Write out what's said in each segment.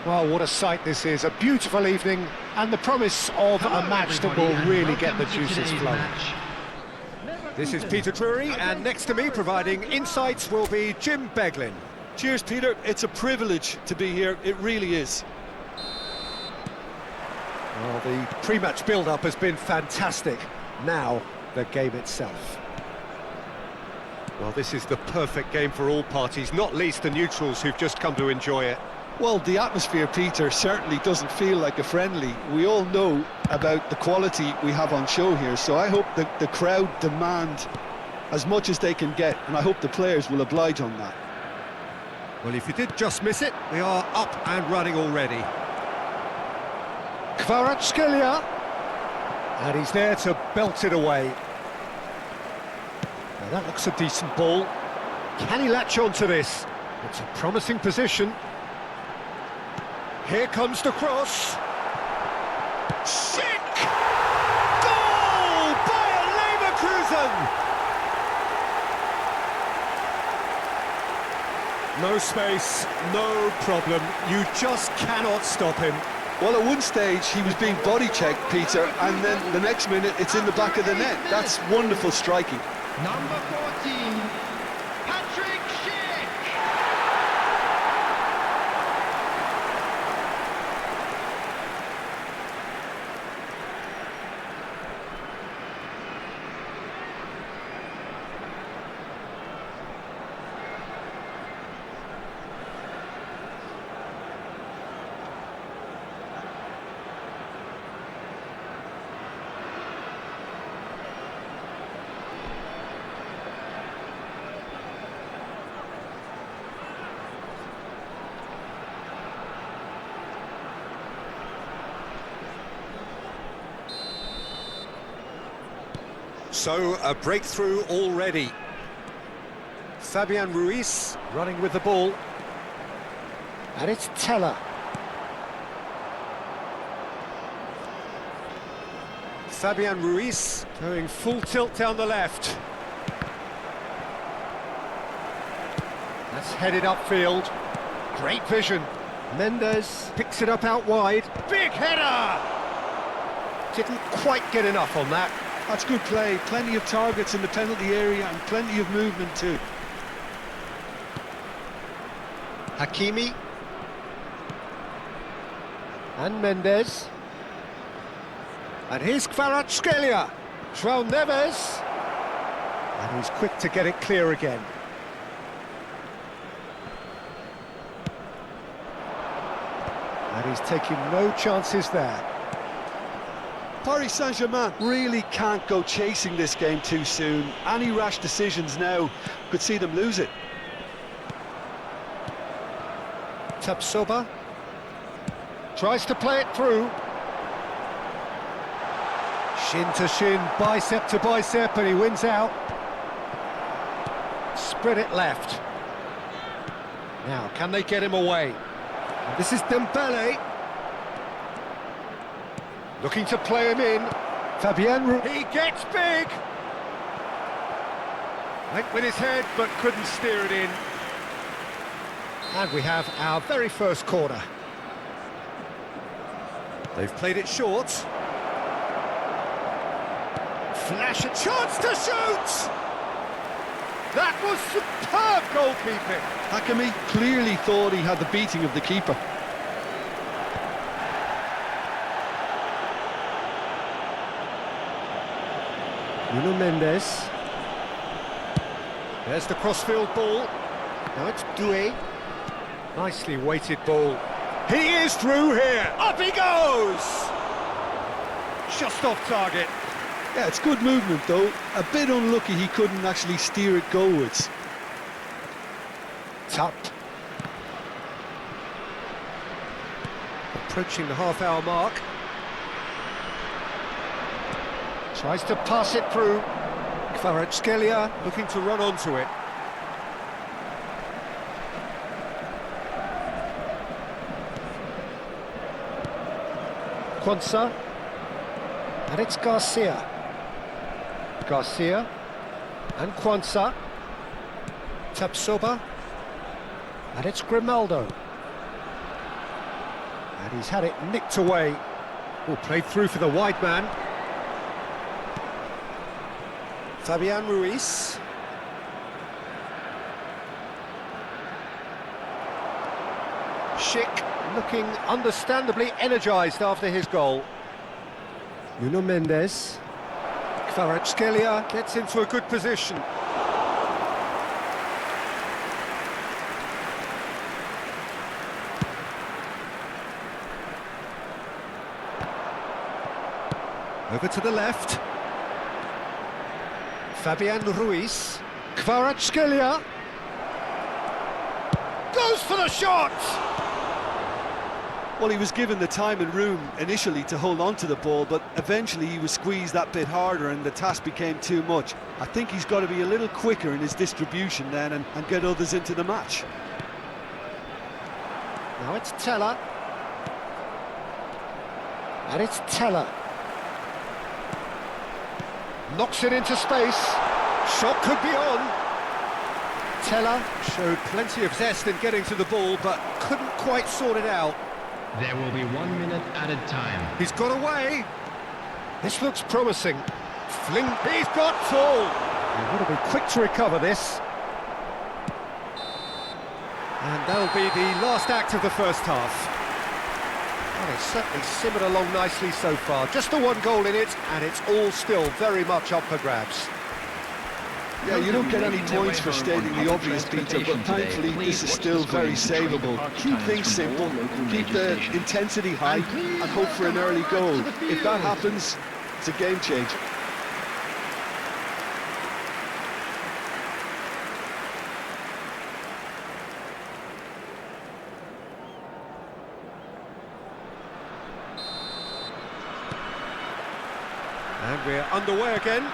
Well, what a sight this is. A beautiful evening and the promise of a match that will really get the juices flowing. This is Peter Drury, and next to me providing insights will be Jim Beglin. Cheers, Peter. It's a privilege to be here. It really is. Well, the pre-match build-up has been fantastic. Now, the game itself. Well, this is the perfect game for all parties, not least the neutrals who've just come to enjoy it. Well, the atmosphere, Peter, certainly doesn't feel like a friendly. We all know about the quality we have on show here, so I hope that the crowd demand as much as they can get, and I hope the players will oblige on that. Well, if you did just miss it, we are up and running already. Kvaratskhelia, And he's there to belt it away. now that looks a decent ball. Can he latch on to this? It's a promising position. Here comes the cross. Sick! Goal! Bayer Leverkusen! No space, no problem. You just cannot stop him. Well, at one stage, he was being body-checked, Peter, and then the next minute, it's in the back of the net. That's wonderful striking. Number 14, Patrick Schick. So, a breakthrough already. Fabian Ruiz running with the ball. And it's Teller. Fabian Ruiz going full tilt down the left. That's headed upfield. Great vision. Mendes picks it up out wide. Big header! Didn't quite get enough on that. That's good play. Plenty of targets in the penalty area and plenty of movement too. Hakimi. And Mendes. And here's Kvaratskhelia. João Neves. And he's quick to get it clear again. And he's taking no chances there. Paris Saint-Germain really can't go chasing this game too soon. Any rash decisions now could see them lose it. Tapsoba tries to play it through. Shin to shin, bicep to bicep, and he wins out. Spread it left. Now, can they get him away? And this is Dembele. Looking to play him in. Fabian. He gets big! Went with his head, but couldn't steer it in. And we have our very first corner. They've played it short. Flash a chance to shoot! That was superb goalkeeping. Hakimi clearly thought he had the beating of the keeper. Nuno Mendes. There's the crossfield ball. Now it's Doué. Nicely weighted ball. He is through here. Up he goes! Just off target. Yeah, it's good movement though. A bit unlucky he couldn't actually steer it goalwards. Tapped. Approaching the half-hour mark. Tries to pass it through. Kvaratskhelia looking to run onto it. Quansah. And it's Garcia. Garcia. And Quansah. Tapsoba. And it's Grimaldo. And he's had it nicked away. Oh, played through for the wide man. Fabian Ruiz. Schick looking understandably energised after his goal. Nuno Mendes. Kvaratskhelia gets into a good position. Over to the left. Fabian Ruiz. Kvaratskhelia. Goes for the shot! Well, he was given the time and room initially to hold on to the ball, but eventually he was squeezed that bit harder and the task became too much. I think he's got to be a little quicker in his distribution then and get others into the match. Now it's Teller. And it's Teller. Knocks it into space. Shot could be on. Teller showed plenty of zest in getting to the ball, but couldn't quite sort it out. There will be 1 minute added time. He's got away. This looks promising. Fling. He's got full. He's got to be quick to recover this. And that'll be the last act of the first half. Well, it's certainly simmered along nicely so far. Just the one goal in it, and it's all still very much up for grabs. Yeah, you don't get any points for stating the obvious, Peter, but thankfully this is still very savable. Keep things simple, keep the intensity high, and hope for an early goal. If that happens, it's a game changer. And we're underway again.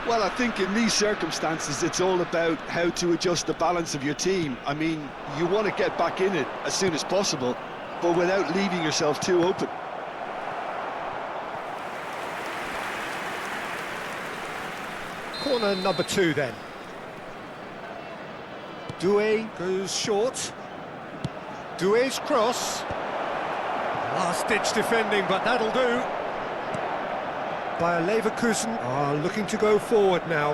Well, I think in these circumstances, it's all about how to adjust the balance of your team. I mean, you want to get back in it as soon as possible, but without leaving yourself too open. Corner number 2 then. Doué goes short. Doué's cross. Last-ditch defending, but that'll do. Bayer Leverkusen are looking to go forward now.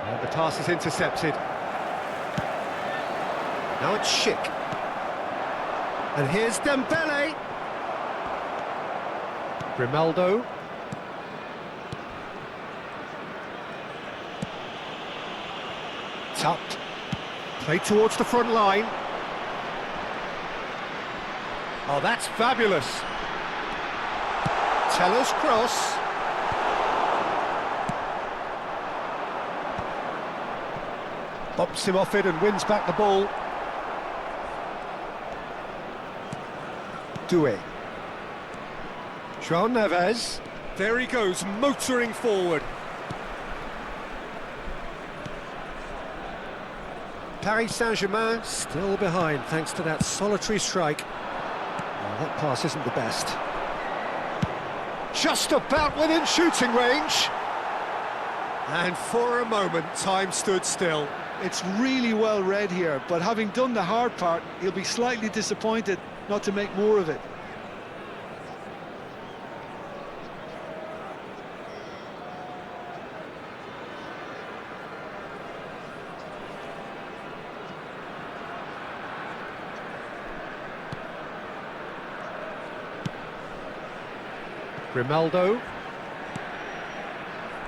And the pass is intercepted. Now it's Schick. And here's Dembele. Grimaldo. Tucked. Played towards the front line. Oh, that's fabulous. Teller's cross. Bops him off it and wins back the ball. Doué. João Neves. There he goes, motoring forward. Paris Saint-Germain still behind thanks to that solitary strike. Well, that pass isn't the best. Just about within shooting range. And for a moment, time stood still. It's really well read here, but having done the hard part, he'll be slightly disappointed not to make more of it. Grimaldo.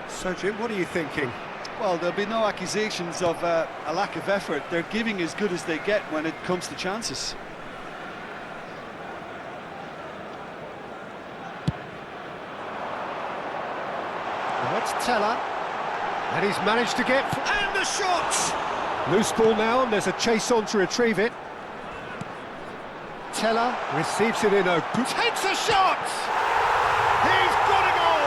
So, Jim, what are you thinking? Well, there'll be no accusations of a lack of effort. They're giving as good as they get when it comes to chances. Now it's Teller. And he's managed to get... And the shot! Loose ball now, and there's a chase on to retrieve it. Teller receives it in a... Takes a shot! He's got a goal!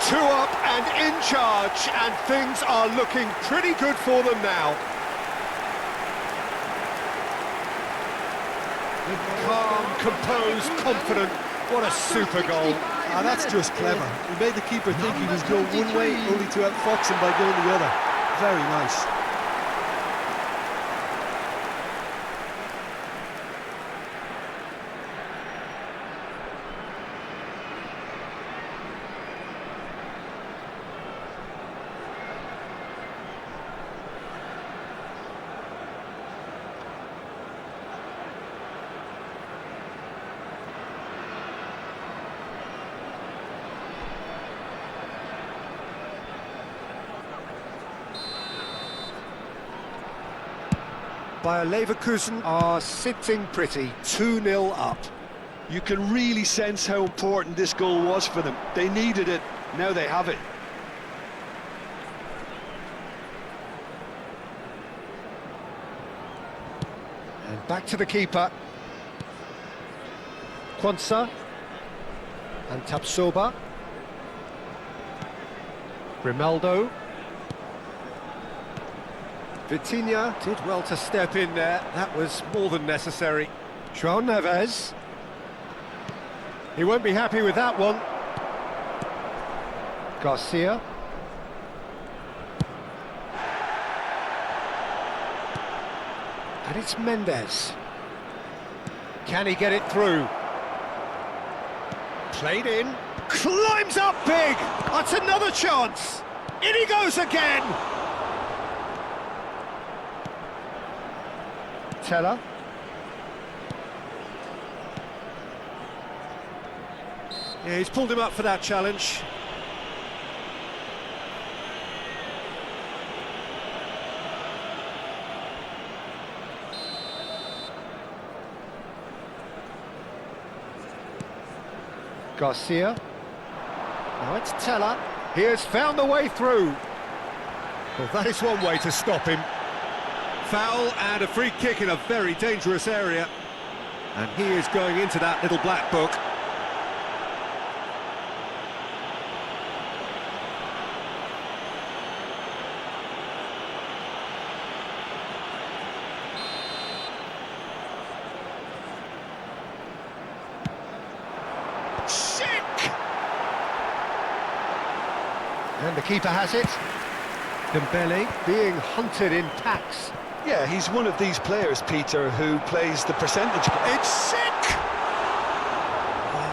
2 up and in charge, and things are looking pretty good for them now. Calm, composed, confident. What a super goal. Ah, that's just clever. He made the keeper think he was going one way, only to outfox him by going the other. Very nice. Bayer Leverkusen are sitting pretty, 2-0 up. You can really sense how important this goal was for them. They needed it, now they have it. And back to the keeper. Quansah and Tapsoba. Grimaldo. Vitinha did well to step in there. That was more than necessary. João Neves. He won't be happy with that one. Garcia. And it's Mendes. Can he get it through? Played in. Climbs up big! That's another chance! In he goes again! Teller. Yeah, he's pulled him up for that challenge. Garcia. Now it's Teller. He has found the way through. Well, that is one way to stop him. Foul and a free kick in a very dangerous area. And he is going into that little black book. Sick! And the keeper has it. Dembele being hunted in packs. Yeah, he's one of these players, Peter, who plays the percentage game. It's sick!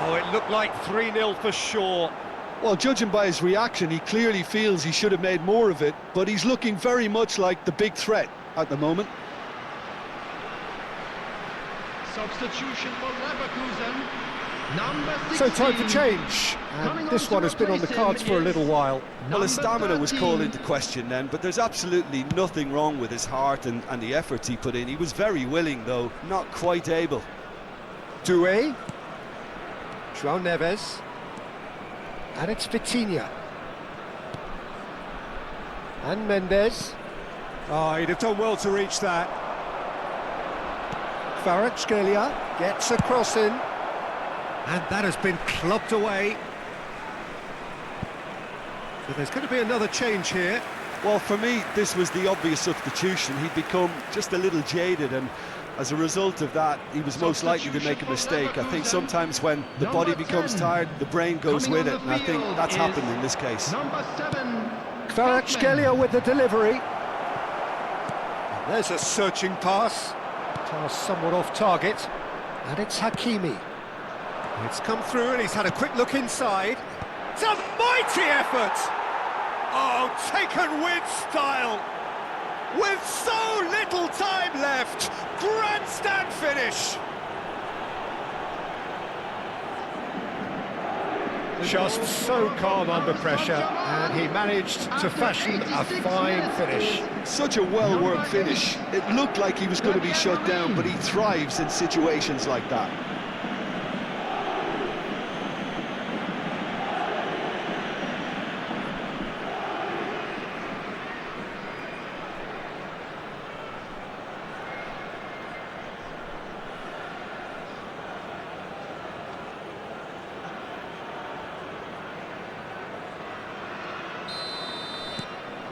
Oh, it looked like 3-0 for sure. Well, judging by his reaction, he clearly feels he should have made more of it, but he's looking very much like the big threat at the moment. Substitution for Leverkusen. Number 16. So time for change. And this one has been on the cards for a little while. Well, his stamina was 13. called into question then, but there's absolutely nothing wrong with his heart and the efforts he put in. He was very willing, though, not quite able. Doué. João Neves. And it's Vitinha. And Mendes. Oh, he'd have done well to reach that. Kvaratskhelia gets a cross in. And that has been clubbed away. So there's going to be another change here. Well, for me, this was the obvious substitution. He'd become just a little jaded, and as a result of that, he was most likely to make a mistake. I think sometimes when the body becomes tired, the brain goes with it, and I think that's happened in this case. Number 7. Kvaratskhelia with the delivery. And there's a searching pass. Pass somewhat off target. And it's Hakimi. It's come through and he's had a quick look inside. It's a mighty effort! Oh, taken with style! With so little time left! Grandstand finish! Just so calm under pressure, and he managed to fashion a fine finish. Such a well-worked finish. It looked like he was going to be shut down, but he thrives in situations like that.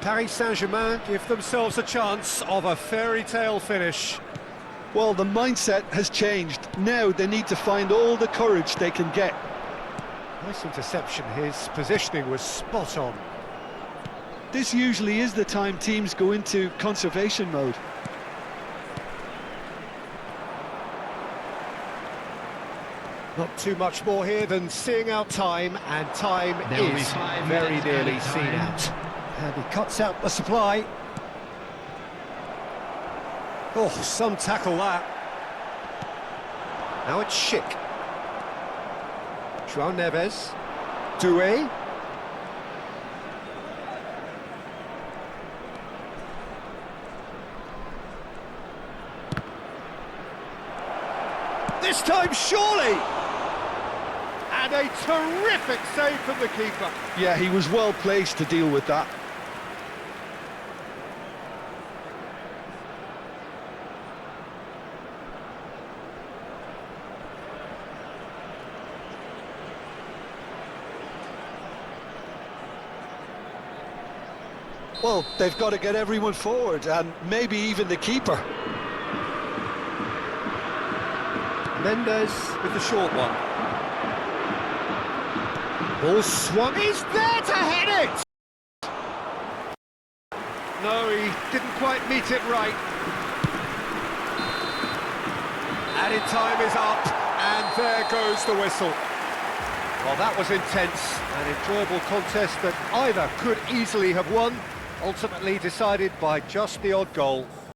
Paris Saint-Germain give themselves a chance of a fairy tale finish. Well, the mindset has changed. Now they need to find all the courage they can get. Nice interception, his positioning was spot on. This usually is the time teams go into conservation mode. Not too much more here than seeing out time, and time There will be is 5 very minutes nearly added seen time. out. And he cuts out the supply. Oh, some tackle that. Now it's Schick. João Neves. Doué. This time, surely! And a terrific save from the keeper. Yeah, he was well placed to deal with that. Well, they've got to get everyone forward, and maybe even the keeper. Mendes with the short one. Ball swung, he's there to head it! No, he didn't quite meet it right. Added time is up, and there goes the whistle. Well, that was intense, an enjoyable contest that either could easily have won, ultimately decided by just the odd goal.